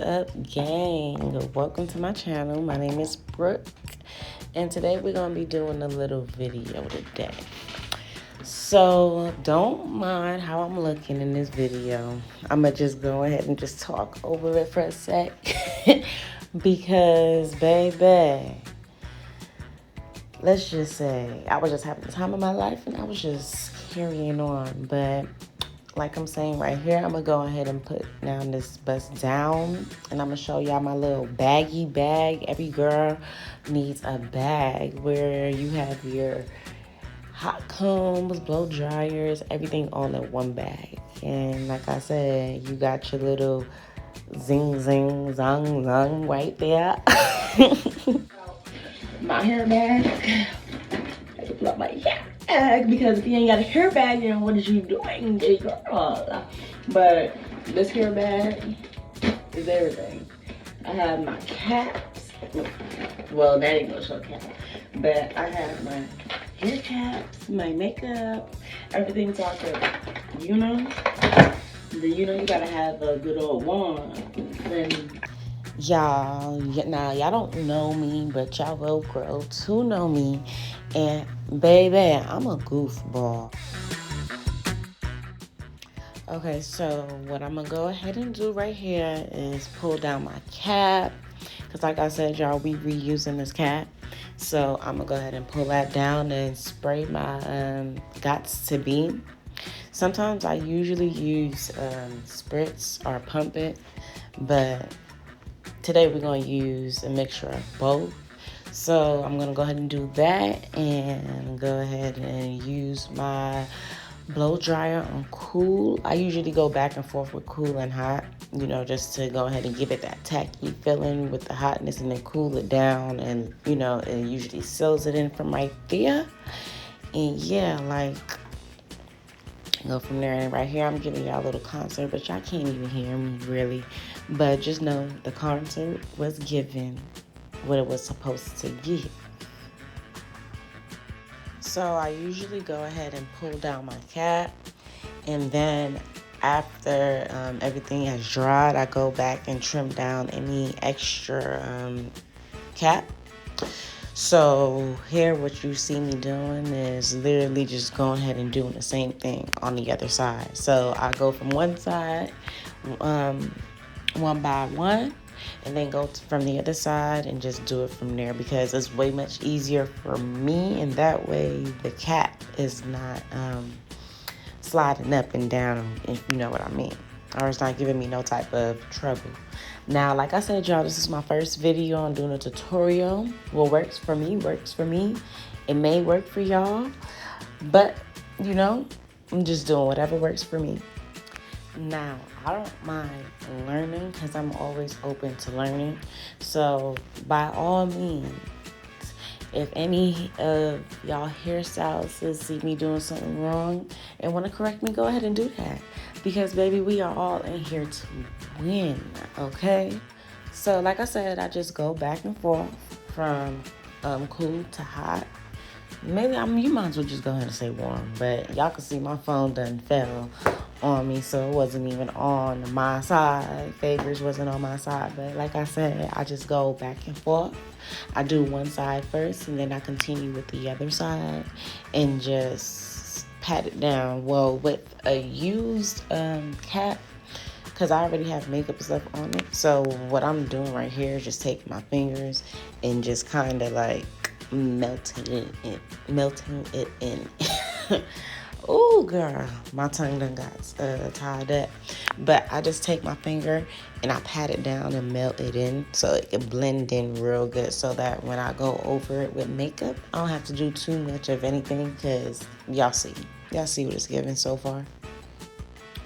up, gang? Welcome to my channel. My name is Brooke, and today we're gonna be doing a little video today. So don't mind how I'm looking in this video. I'm gonna just go ahead and just talk over it for a sec because, baby, let's just say I was just having the time of my life and I was just carrying on. But like I'm saying right here, I'm gonna go ahead and put down this bust down, and I'm gonna show y'all my little baggy bag. Every girl needs a bag where you have your hot combs, blow dryers, everything all in one bag. And like I said, you got your little zing zing zong zong right there. My hair bag. I have to pull out my hair bag because if you ain't got a hair bag, then what is you doing, girl? But this hair bag is everything. I have my caps. Well, that ain't gonna show cap. But I have my hair caps, my makeup, everything's all good. You know? You gotta have a good old wand. And y'all, now y'all don't know me, but y'all will grow to know me. And baby, I'm a goofball. Okay, so what I'm gonna go ahead and do right here is pull down my cap. Because like I said, y'all, we reusing this cap. So I'm gonna go ahead and pull that down and spray my Gots to Be. Sometimes I usually use spritz or pump it, but today we're going to use a mixture of both. So I'm going to go ahead and do that and go ahead and use my blow dryer on cool. I usually go back and forth with cool and hot, just to go ahead and give it that tacky feeling with the hotness and then cool it down. And, it usually seals it in from right there. And yeah, like, go from there. And right here I'm giving y'all a little concert, but y'all can't even hear me really, but just know the concert was given what it was supposed to give. So I usually go ahead and pull down my cap, and then after everything has dried, I go back and trim down any extra cap. So here what you see me doing is literally just going ahead and doing the same thing on the other side. So I go from one side one by one, and then go from the other side and just do it from there, because it's way much easier for me, and that way the cap is not sliding up and down, if you know what I mean, or it's not giving me no type of trouble. Now, like I said, y'all, this is my first video on doing a tutorial. What works for me works for me. It may work for y'all, but I'm just doing whatever works for me. Now, I don't mind learning because I'm always open to learning. So by all means, if any of y'all hairstylists see me doing something wrong and want to correct me, go ahead and do that. Because, baby, we are all in here to win, okay? So, like I said, I just go back and forth from cool to hot. Maybe, you might as well just go ahead and say warm. But y'all can see my phone done fell on me, so it wasn't even on my side. Favors wasn't on my side. But like I said, I just go back and forth. I do one side first, and then I continue with the other side and just pat it down. Well, with a used cap, because I already have makeup and stuff on it. So what I'm doing right here is just taking my fingers and just kind of like melting it in. Oh, girl, my tongue done got tied up. But I just take my finger and I pat it down and melt it in so it can blend in real good, so that when I go over it with makeup, I don't have to do too much of anything, because y'all see what it's giving so far.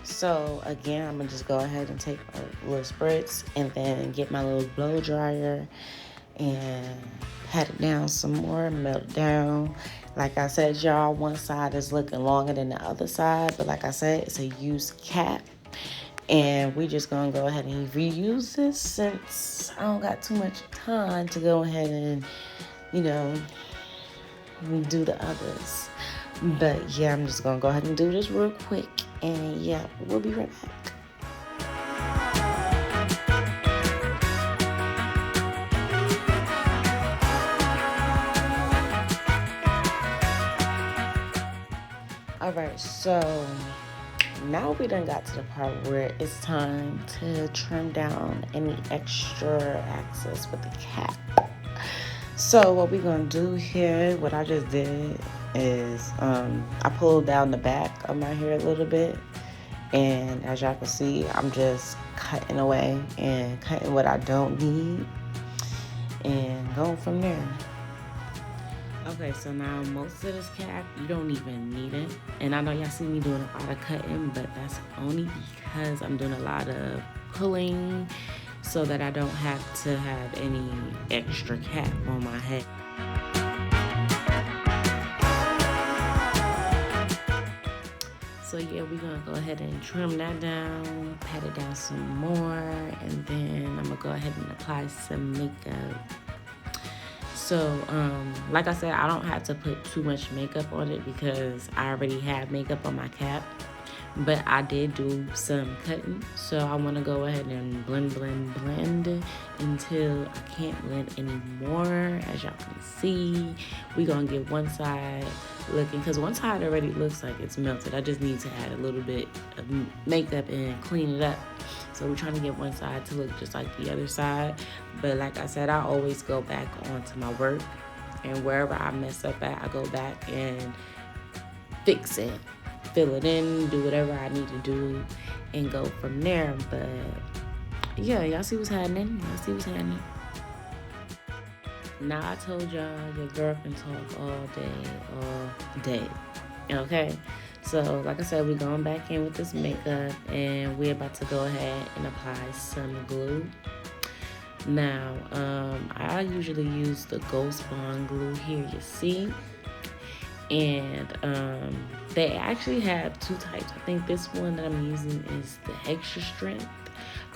So again, I'm gonna just go ahead and take a little spritz and then get my little blow dryer and pat it down some more, melt it down. Like I said, y'all, one side is looking longer than the other side, but like I said, it's a used cap, and we just gonna go ahead and reuse this since I don't got too much time to go ahead and do the others. But yeah, I'm just gonna go ahead and do this real quick, and yeah, we'll be right back. Alright, so now we done got to the part where it's time to trim down any extra excess with the cap. So what we're gonna do here, what I just did is I pulled down the back of my hair a little bit, and as y'all can see, I'm just cutting away and cutting what I don't need and going from there. Okay, so now most of this cap, you don't even need it. And I know y'all see me doing a lot of cutting, but that's only because I'm doing a lot of pulling so that I don't have to have any extra cap on my head. So yeah, we're gonna go ahead and trim that down, pat it down some more, and then I'm gonna go ahead and apply some makeup. So, like I said, I don't have to put too much makeup on it because I already have makeup on my cap. But I did do some cutting, so I want to go ahead and blend until I can't blend anymore. As y'all can see, we're going to get one side looking, because one side already looks like it's melted. I just need to add a little bit of makeup and clean it up. So we're trying to get one side to look just like the other side. But like I said, I always go back onto my work, and wherever I mess up at, I go back and fix it, fill it in, do whatever I need to do, and go from there. But yeah, y'all see what's happening. Now I told y'all your girl can talk all day. Okay, so like I said, we're going back in with this makeup, and we're about to go ahead and apply some glue. Now, I usually use the Ghost Bond glue here, you see. And they actually have two types. I think this one that I'm using is the extra strength.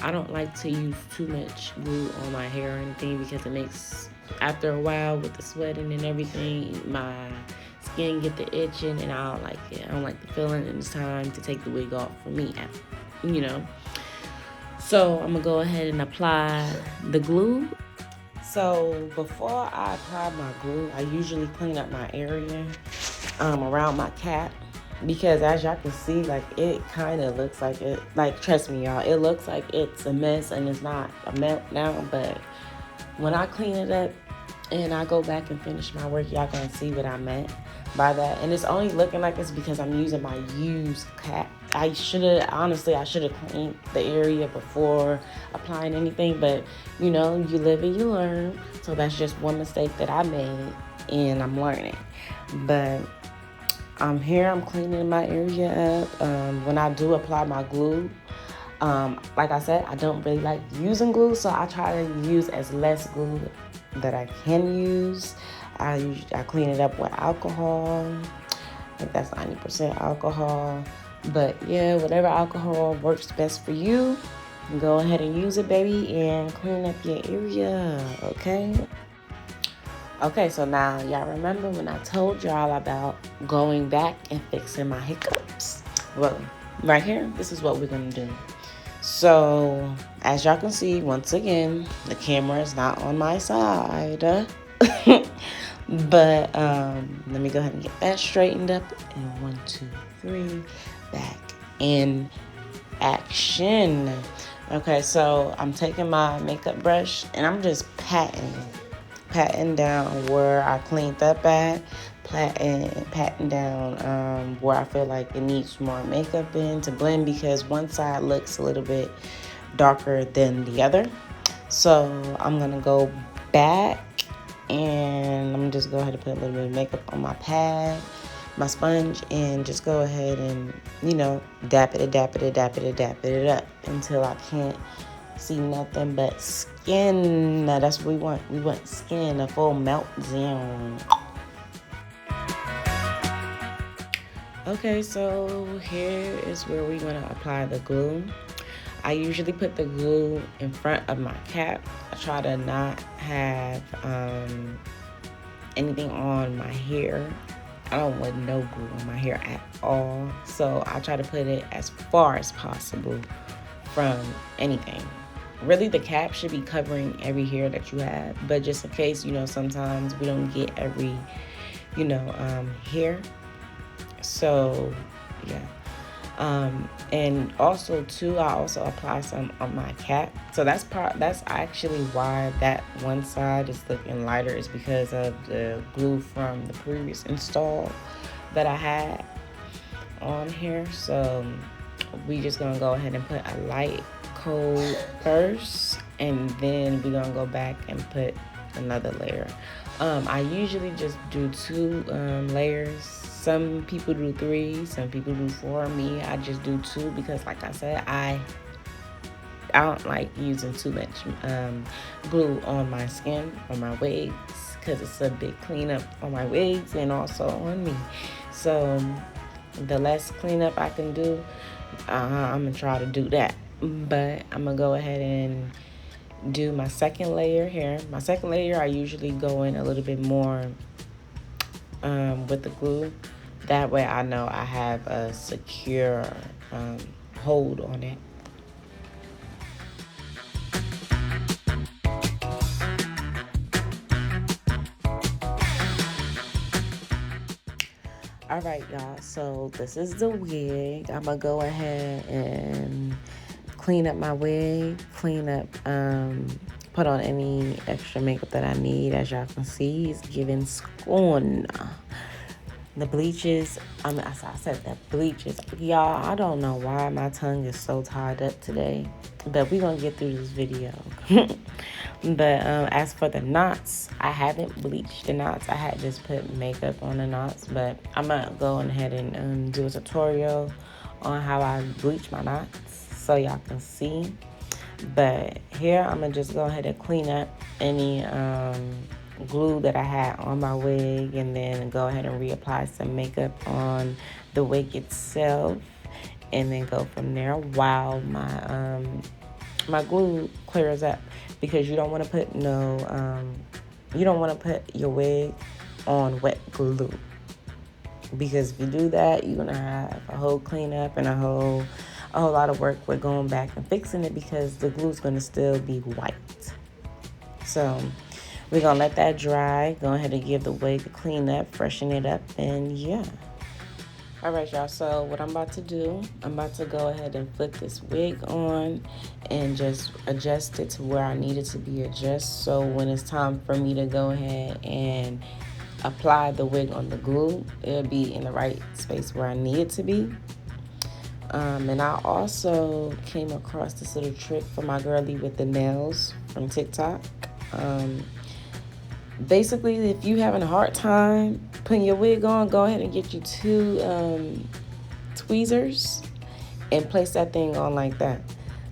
I don't like to use too much glue on my hair or anything because it makes, after a while with the sweating and everything, my skin get the itching, and I don't like it. I don't like the feeling, and it's time to take the wig off for me, you know. So I'm gonna go ahead and apply the glue. So before I apply my glue, I usually clean up my area around my cap, because as y'all can see, like, it kind of looks like it, like, trust me y'all, it looks like it's a mess and it's not a melt now. But when I clean it up and I go back and finish my work, y'all gonna see what I meant by that. And it's only looking like this because I'm using my used cap. I should have cleaned the area before applying anything, but you know, you live and you learn. So that's just one mistake that I made, and I'm learning. But I'm here, I'm cleaning my area up. When I do apply my glue, like I said, I don't really like using glue, so I try to use as less glue that I can use. I clean it up with alcohol. I think that's 90% alcohol. But yeah, whatever alcohol works best for you, go ahead and use it, baby, and clean up your area, okay? Okay, so now y'all remember when I told y'all about going back and fixing my hiccups? Well, right here, this is what we're gonna do. So, as y'all can see, once again, the camera is not on my side. But let me go ahead and get that straightened up. And 1, 2, 3, back in action. Okay, so I'm taking my makeup brush and I'm just patting down where I cleaned up at, patting down where I feel like it needs more makeup in to blend, because one side looks a little bit darker than the other. So I'm gonna go back and I'm gonna just go ahead and put a little bit of makeup on my pad, my sponge, and just go ahead and, you know, dap it up until I can't see nothing but skin. That's what we want. We want skin, a full meltdown. Okay, so here is where we're gonna apply the glue. I usually put the glue in front of my cap. I try to not have anything on my hair. I don't want no glue on my hair at all. So I try to put it as far as possible from anything. Really, the cap should be covering every hair that you have, but just in case, you know, sometimes we don't get every, you know, hair. So yeah. And also too, I also apply some on my cap. So that's actually why that one side is looking lighter, is because of the glue from the previous install that I had on here. So we just gonna go ahead and put a light coat first, and then we're gonna go back and put another layer. I usually just do 2 layers. Some people do 3, some people do 4. Me, I just do 2 because, like I said, I don't like using too much glue on my skin, on my wigs, because it's a big cleanup on my wigs and also on me. So the less cleanup I can do, I'm gonna try to do that. But I'm gonna go ahead and do my second layer here. My second layer, I usually go in a little bit more with the glue. That way I know I have a secure hold on it. All right, y'all, so this is the wig. I'm gonna go ahead and clean up my wig, put on any extra makeup that I need. As y'all can see, it's giving scorn. The bleaches, I said the bleaches. Y'all, I don't know why my tongue is so tied up today, but we're going to get through this video. But as for the knots, I haven't bleached the knots. I had just put makeup on the knots, but I'm going to go ahead and do a tutorial on how I bleach my knots so y'all can see. But here, I'm going to just go ahead and clean up any glue that I had on my wig, and then go ahead and reapply some makeup on the wig itself, and then go from there while my my glue clears up, because you don't want to put you don't want to put your wig on wet glue, because if you do that, you're gonna have a whole cleanup and a whole lot of work with going back and fixing it, because the glue's gonna still be white. So we're gonna let that dry, go ahead and give the wig a clean up, freshen it up, and yeah. All right, y'all, so what I'm about to do, I'm about to go ahead and flip this wig on and just adjust it to where I need it to be adjusted, so when it's time for me to go ahead and apply the wig on the glue, it'll be in the right space where I need it to be. And I also came across this little trick for my girlie with the nails from TikTok. Basically, if you're having a hard time putting your wig on, go ahead and get you 2 tweezers and place that thing on like that.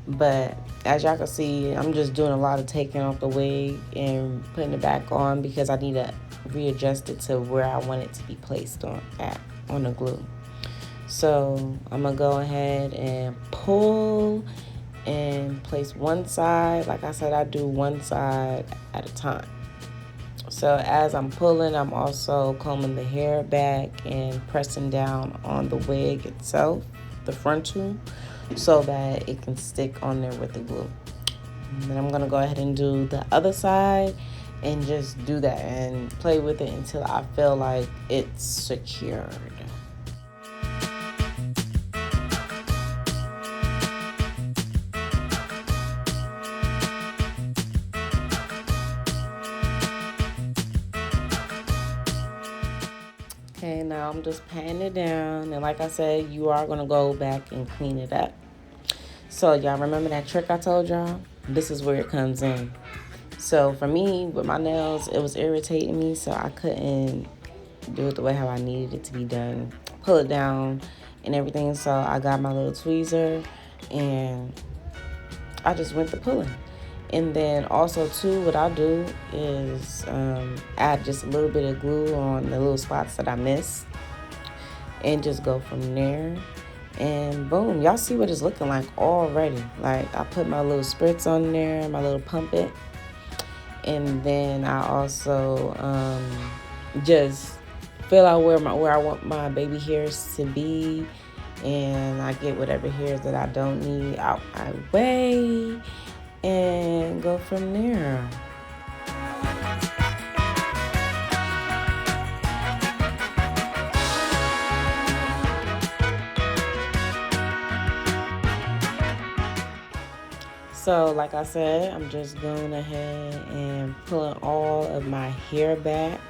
But as y'all can see, I'm just doing a lot of taking off the wig and putting it back on, because I need to readjust it to where I want it to be placed on the glue. So I'm gonna go ahead and pull and place one side. Like I said, I do one side at a time. So as I'm pulling, I'm also combing the hair back and pressing down on the wig itself, the frontal, so that it can stick on there with the glue. And then I'm gonna go ahead and do the other side and just do that and play with it until I feel like it's secured. Okay, now I'm just patting it down, and like I said, you are gonna go back and clean it up. So y'all remember that trick I told y'all? This is where it comes in. So for me, with my nails, it was irritating me, so I couldn't do it the way how I needed it to be done. Pull it down and everything, so I got my little tweezer, and I just went to pulling. And then also too, what I'll do is add just a little bit of glue on the little spots that I missed, and just go from there. And boom, y'all see what it's looking like already. Like, I put my little spritz on there, my little pump it, and then I also just fill out where I want my baby hairs to be, and I get whatever hairs that I don't need out my way, and go from there. So like I said, I'm just going ahead and pulling all of my hair back,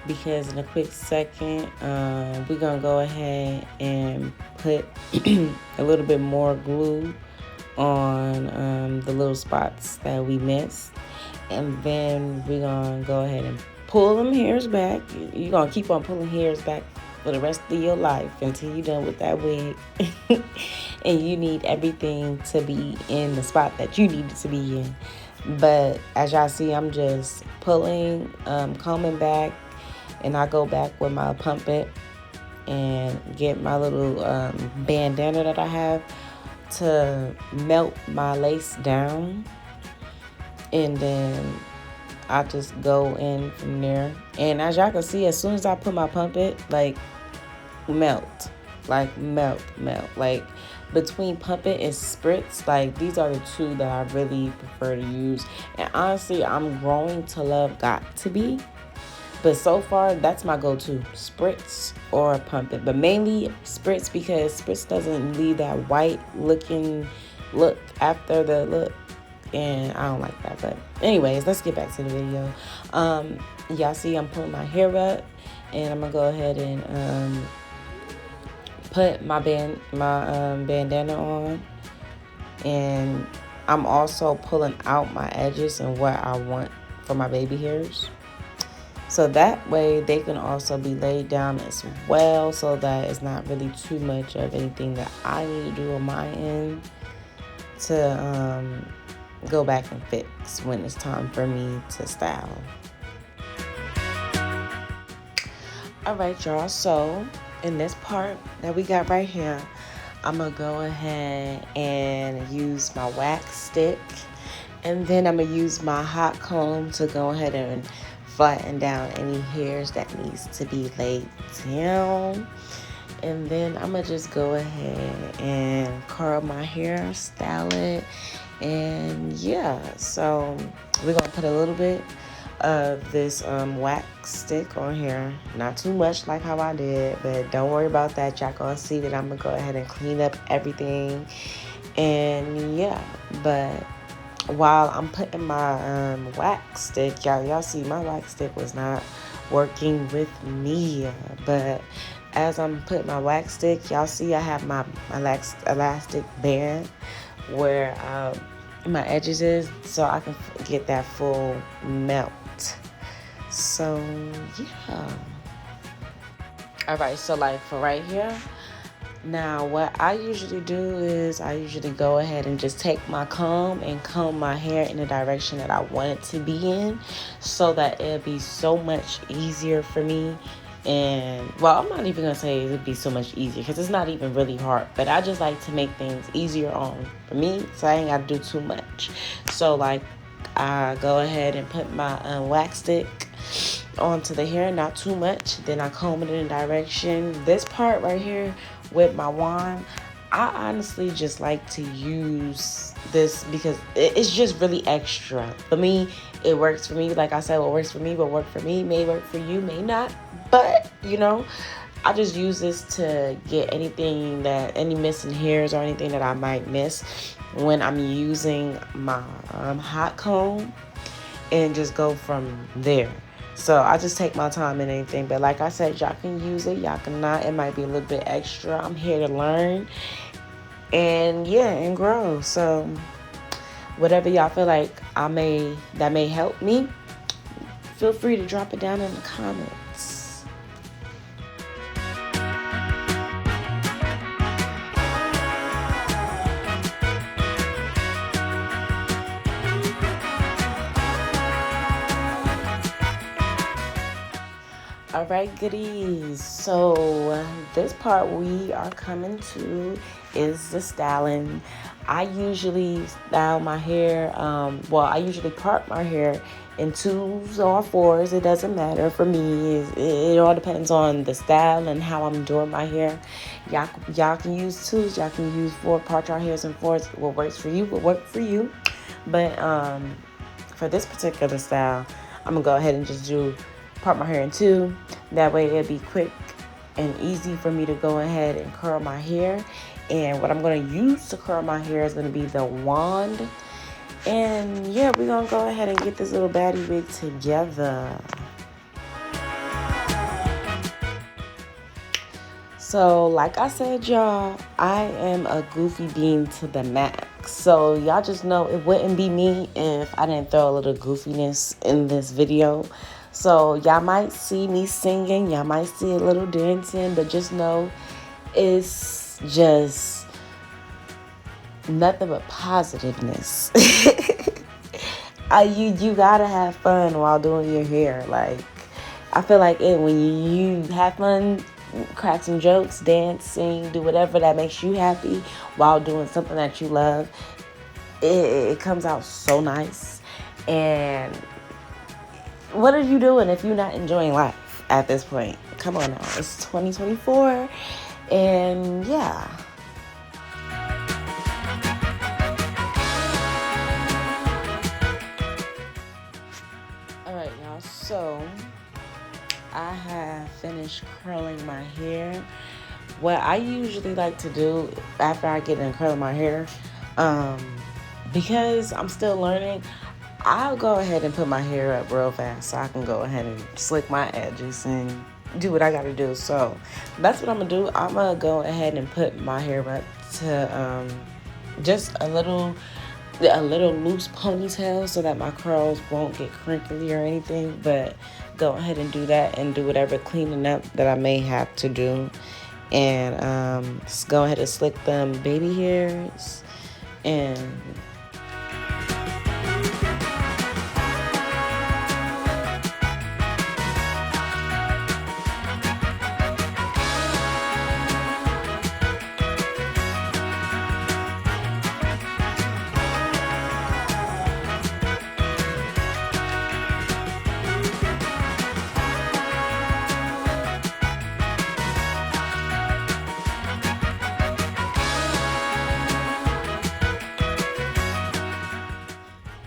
because in a quick second, we're gonna go ahead and put a little bit more glue on the little spots that we missed, and then we're gonna go ahead and pull them hairs back. You're gonna keep on pulling hairs back for the rest of your life until you're done with that wig. And you need everything to be in the spot that you need it to be in. But as y'all see, I'm just pulling, combing back, and I go back with my pump it and get my little bandana that I have to melt my lace down, and then I just go in from there. And as y'all can see, as soon as I put my pump it, like melt, like between pump it and spritz, like these are the two that I really prefer to use. And honestly, I'm growing to love got to be, but so far that's my go-to, spritz or pump it, but mainly spritz, because spritz doesn't leave that white looking look after the look, and I don't like that. But anyways, let's get back to the video. Y'all see I'm pulling my hair up, and I'm gonna go ahead and put my bandana on, and I'm also pulling out my edges and what I want for my baby hairs, so that way they can also be laid down as well, so that it's not really too much of anything that I need to do on my end to go back and fix when it's time for me to style. Alright y'all, so in this part that we got right here, I'm gonna go ahead and use my wax stick, and then I'm gonna use my hot comb to go ahead and flatten down any hairs that needs to be laid down. And then I'm gonna just go ahead and curl my hair, style it, and yeah. So we're gonna put a little bit of this wax stick on here, not too much like how I did, but don't worry about that. Y'all gonna see that I'm gonna go ahead and clean up everything, and yeah. But while I'm putting my wax stick, y'all see my wax stick was not working with me, but as I'm putting my wax stick, y'all see I have my elastic band where my edges is, so I can get that full melt. So yeah. Alright, so like for right here, now what I usually do is I usually go ahead and just take my comb and comb my hair in the direction that I want it to be in, so that it'll be so much easier for me. And well, I'm not even gonna say it'd be so much easier, because it's not even really hard, but I just like to make things easier for me, so I ain't gotta do too much. So like I go ahead and put my wax stick onto the hair, not too much, then I comb it in a direction. This part right here with my wand, I honestly just like to use this because it's just really extra. For me, it works for me. Like I said, what works for me will work for me, may work for you, may not. But, you know, I just use this to get any missing hairs or anything that I might miss when I'm using my hot comb, and just go from there. So I just take my time and anything. But like I said, y'all can use it, y'all cannot. It might be a little bit extra. I'm here to learn and yeah, and grow. So whatever y'all feel like that may help me, feel free to drop it down in the comments. Alright, goodies. So this part we are coming to is the styling. I usually style my hair, I usually part my hair in 2s or 4s. It doesn't matter for me. It all depends on the style and how I'm doing my hair. Y'all can use 2s, y'all can use 4, part your hairs in 4s. What works for you will work for you. But for this particular style, I'm gonna go ahead and just part my hair in 2. That way it'll be quick and easy for me to go ahead and curl my hair. And what I'm going to use to curl my hair is going to be the wand. And yeah, we're gonna go ahead and get this little baddie wig together. So like I said, y'all, I am a goofy bean to the max. So y'all just know it wouldn't be me if I didn't throw a little goofiness in this video. So y'all might see me singing, y'all might see a little dancing, but just know it's just nothing but positiveness. You gotta have fun while doing your hair. Like, I feel like when you have fun, crack some jokes, dance, sing, do whatever that makes you happy while doing something that you love, it comes out so nice. And what are you doing if you're not enjoying life at this point? Come on now, it's 2024, and yeah. Alright, y'all, so I have finished curling my hair. What I usually like to do after I get done curling my hair, because I'm still learning, I'll go ahead and put my hair up real fast so I can go ahead and slick my edges and do what I gotta do. So that's what I'm gonna do. I'm gonna go ahead and put my hair up to just a little loose ponytail so that my curls won't get crinkly or anything. But go ahead and do that and do whatever cleaning up that I may have to do. And just go ahead and slick them baby hairs. And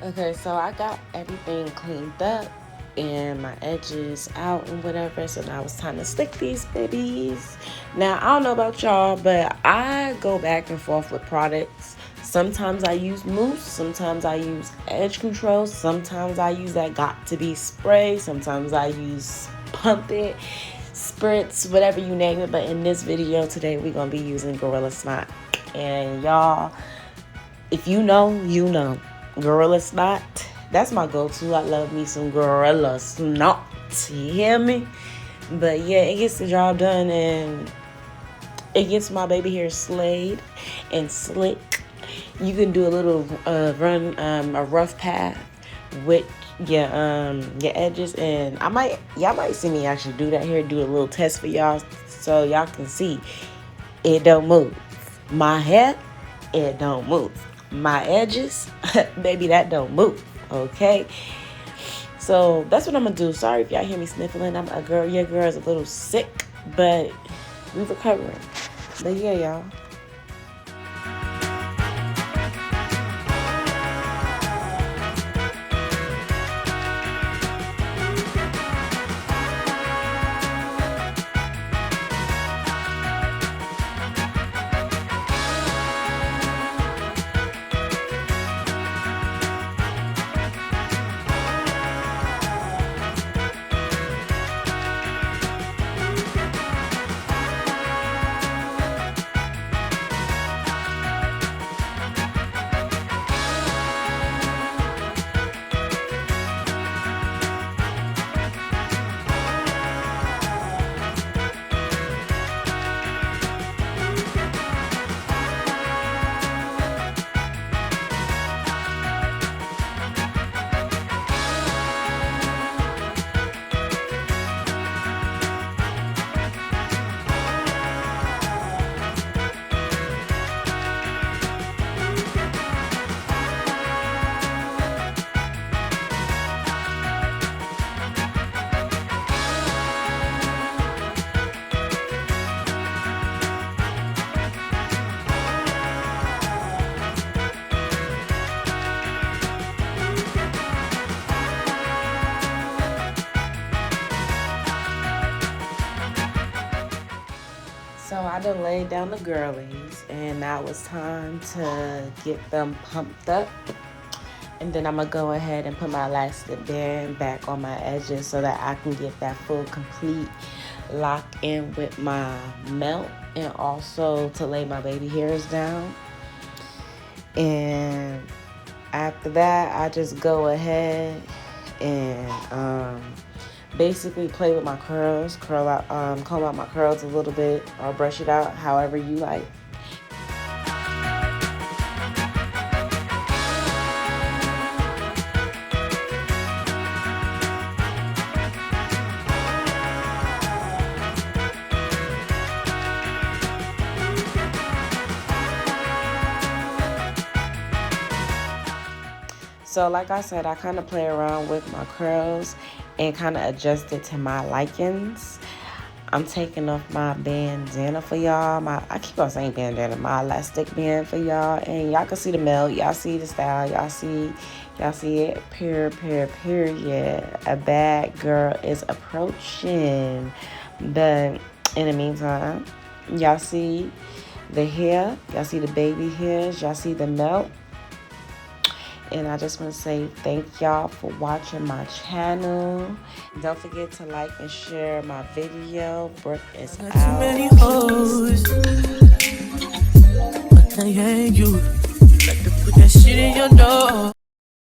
okay, so I got everything cleaned up and my edges out and whatever. So now it's time to slick these babies. Now, I don't know about y'all, but I go back and forth with products. Sometimes I use mousse, sometimes I use edge control, sometimes I use that got to be spray, sometimes I use pump it, spritz, whatever you name it. But in this video today, we're gonna be using Gorilla Snot. And y'all, if you know, you know. Gorilla Snot, that's my go-to. I love me some Gorilla Snot. You hear me? But yeah, it gets the job done and it gets my baby hair slayed and slick. You can do a little run a rough path with your edges, and y'all might see me actually do that here, do a little test for y'all so y'all can see it don't move. My hair, it don't move. My edges, baby, that don't move. Okay, so that's what I'm gonna do. Sorry if y'all hear me sniffling. Your girl is a little sick, but we recovering. But yeah, y'all. So I done laid down the girlies, and now it's time to get them pumped up. And then I'm going to go ahead and put my elastic band back on my edges so that I can get that full, complete lock in with my melt, and also to lay my baby hairs down. And after that, I just go ahead and basically play with my curls, comb out my curls a little bit, or brush it out however you like. So like I said, I kind of play around with my curls and kind of adjust it to my likings. I'm taking off my bandana for y'all. I keep on saying bandana, my elastic band for y'all. And y'all can see the melt. Y'all see the style. Y'all see it. Period. A bad girl is approaching. But in the meantime, y'all see the hair. Y'all see the baby hairs. Y'all see the melt. And I just want to say thank y'all for watching my channel. Don't forget to like and share my video. Brooke is out. Too many hoes. But I ain't you. Like to put that shit in your nose.